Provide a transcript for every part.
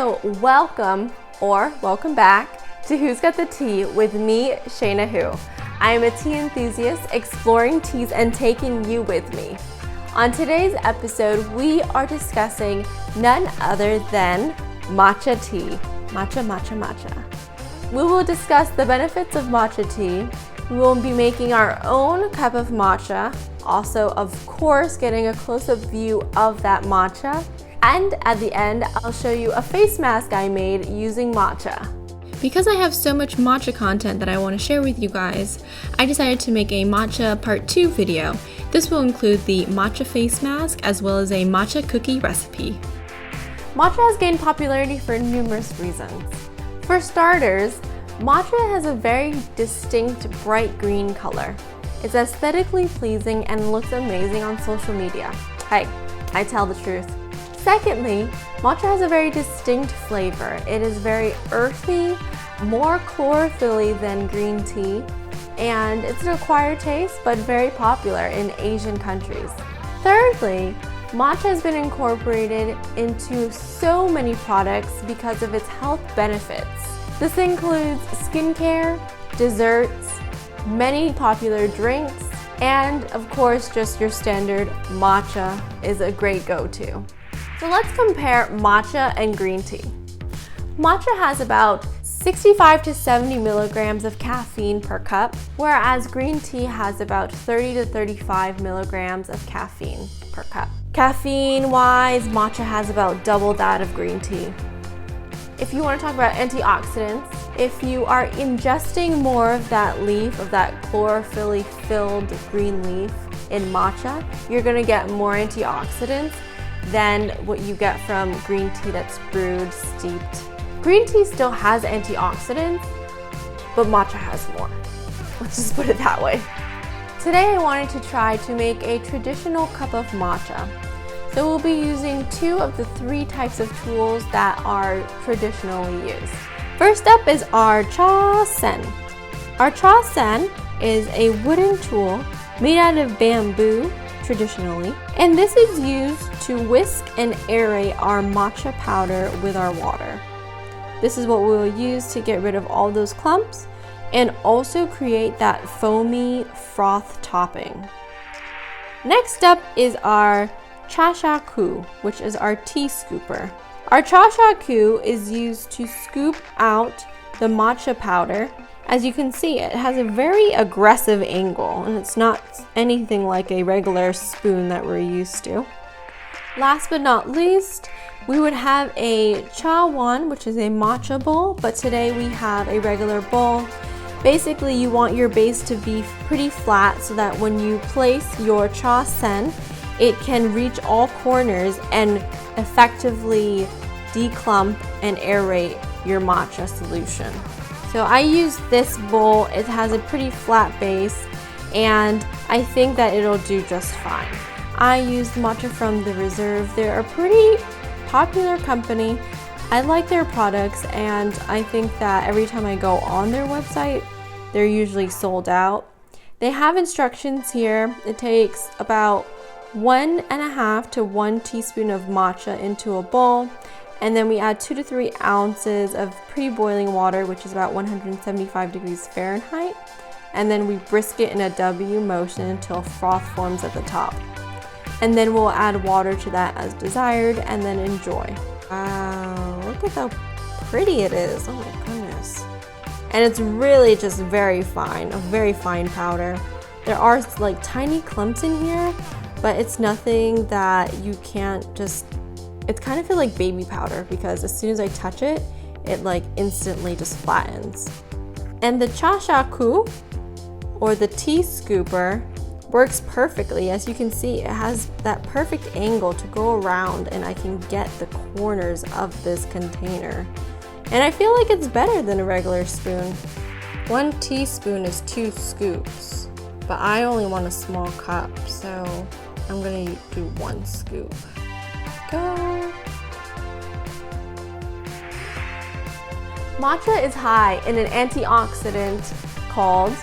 So welcome back to Who's Got the Tea with me, Shayna Who. I am a tea enthusiast exploring teas and taking you with me. On today's episode, we are discussing none other than matcha tea. Matcha. We will discuss the benefits of matcha tea. We will be making our own cup of matcha. Also, of course, getting a close-up view of that matcha. And at the end, I'll show you a face mask I made using matcha. Because I have so much matcha content that I want to share with you guys, I decided to make a matcha part 2 video. This will include the matcha face mask as well as a matcha cookie recipe. Matcha has gained popularity for numerous reasons. For starters, matcha has a very distinct bright green color. It's aesthetically pleasing and looks amazing on social media. Hey, I tell the truth. Secondly, matcha has a very distinct flavor. It is very earthy, more chlorophyll-y than green tea, and it's an acquired taste but very popular in Asian countries. Thirdly, matcha has been incorporated into so many products because of its health benefits. This includes skincare, desserts, many popular drinks, and of course just your standard matcha is a great go-to. So let's compare matcha and green tea. Matcha has about 65 to 70 milligrams of caffeine per cup, whereas green tea has about 30 to 35 milligrams of caffeine per cup. Caffeine-wise, matcha has about double that of green tea. If you want to talk about antioxidants, if you are ingesting more of that leaf, of that chlorophyll-filled green leaf in matcha, you're going to get more antioxidants than what you get from green tea that's brewed, steeped. Green tea still has antioxidants, but matcha has more. Let's just put it that way. Today I wanted to try to make a traditional cup of matcha. So we'll be using 2 of the 3 types of tools that are traditionally used. First up is our cha sen. Our cha sen is a wooden tool made out of bamboo traditionally, and this is used to whisk and aerate our matcha powder with our water. This is what we will use to get rid of all those clumps and also create that foamy froth topping. Next up is our cha-sha-ku, which is our tea scooper. Our cha-sha-ku is used to scoop out the matcha powder. As you can see, it has a very aggressive angle, and it's not anything like a regular spoon that we're used to. Last but not least, we would have a cha-wan, which is a matcha bowl, but today we have a regular bowl. Basically, you want your base to be pretty flat so that when you place your cha sen, it can reach all corners and effectively declump and aerate your matcha solution. So I use this bowl. It has a pretty flat base, and I think that it'll do just fine. I used matcha from the Reserve. They're a pretty popular company. I like their products, and I think that every time I go on their website, they're usually sold out. They have instructions here. It takes about 1.5 to 1 teaspoon of matcha into a bowl, and then we add 2 to 3 ounces of pre-boiling water, which is about 175 degrees Fahrenheit, and then we brisk it in a W motion until froth forms at the top. And then we'll add water to that as desired, and then enjoy. Wow, look at how pretty it is. Oh my goodness. And it's really just very fine, a very fine powder. There are like tiny clumps in here, but it's nothing that you can't just, it's kind of feel like baby powder, because as soon as I touch it, it like instantly just flattens. And the cha-sha-ku, or the tea scooper, works perfectly. As you can see, it has that perfect angle to go around, and I can get the corners of this container. And I feel like it's better than a regular spoon. 1 teaspoon is 2 scoops, but I only want a small cup, so I'm gonna do 1 scoop. Go! Matcha is high in an antioxidant called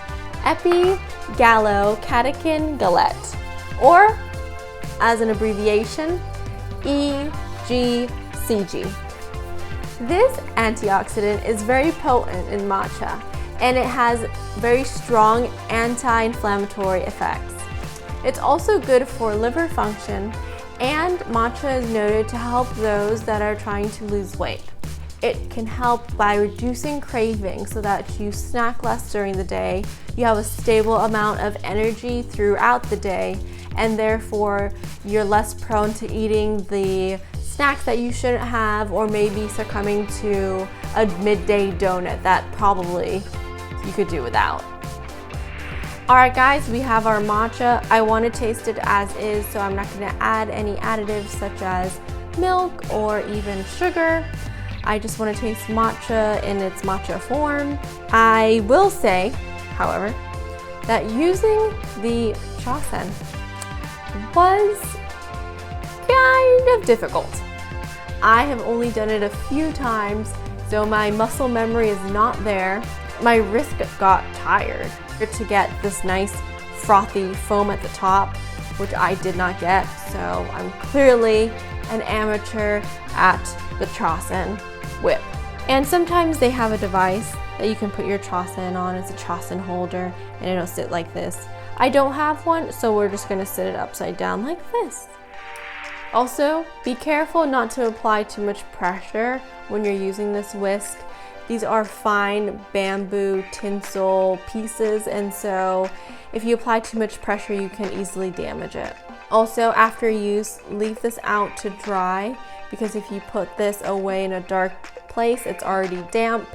epigallocatechin gallate, or as an abbreviation, EGCG. This antioxidant is very potent in matcha, and it has very strong anti-inflammatory effects. It's also good for liver function, and matcha is noted to help those that are trying to lose weight. It can help by reducing cravings so that you snack less during the day, you have a stable amount of energy throughout the day, and therefore you're less prone to eating the snacks that you shouldn't have, or maybe succumbing to a midday donut that probably you could do without. Alright guys, we have our matcha. I want to taste it as is, so I'm not going to add any additives such as milk or even sugar. I just want to taste matcha in its matcha form. I will say, however, that using the chasen was kind of difficult. I have only done it a few times, so my muscle memory is not there. My wrist got tired to get this nice frothy foam at the top, which I did not get, so I'm clearly an amateur at the chasen whip. And sometimes they have a device that you can put your chasen on. It's a chasen holder, and it'll sit like this. I don't have one, so we're just gonna sit it upside down like this. Also, be careful not to apply too much pressure when you're using this whisk. These are fine bamboo tinsel pieces, and so if you apply too much pressure, you can easily damage it. Also, after use, leave this out to dry, because if you put this away in a dark place, it's already damp,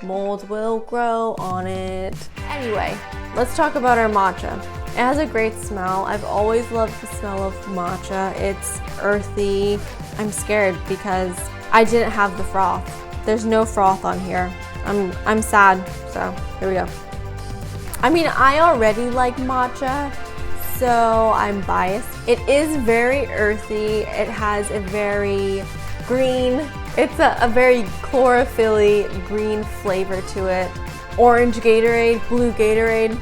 mold will grow on it. Anyway, let's talk about our matcha. It has a great smell. I've always loved the smell of matcha. It's earthy. I'm scared because I didn't have the froth. There's no froth on here. I'm sad, so here we go. I mean, I already like matcha, so I'm biased. It is very earthy. It has a very green, it's a very chlorophyll-y green flavor to it. Orange Gatorade, blue Gatorade,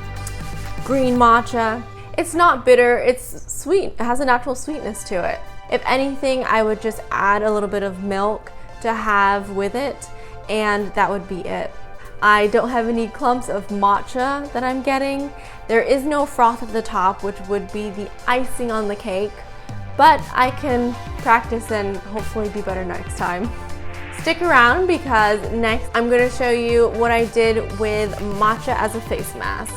green matcha. It's not bitter, it's sweet. It has a natural sweetness to it. If anything, I would just add a little bit of milk to have with it, and that would be it. I don't have any clumps of matcha that I'm getting. There is no froth at the top, which would be the icing on the cake, but I can practice and hopefully do better next time. Stick around, because next I'm going to show you what I did with matcha as a face mask.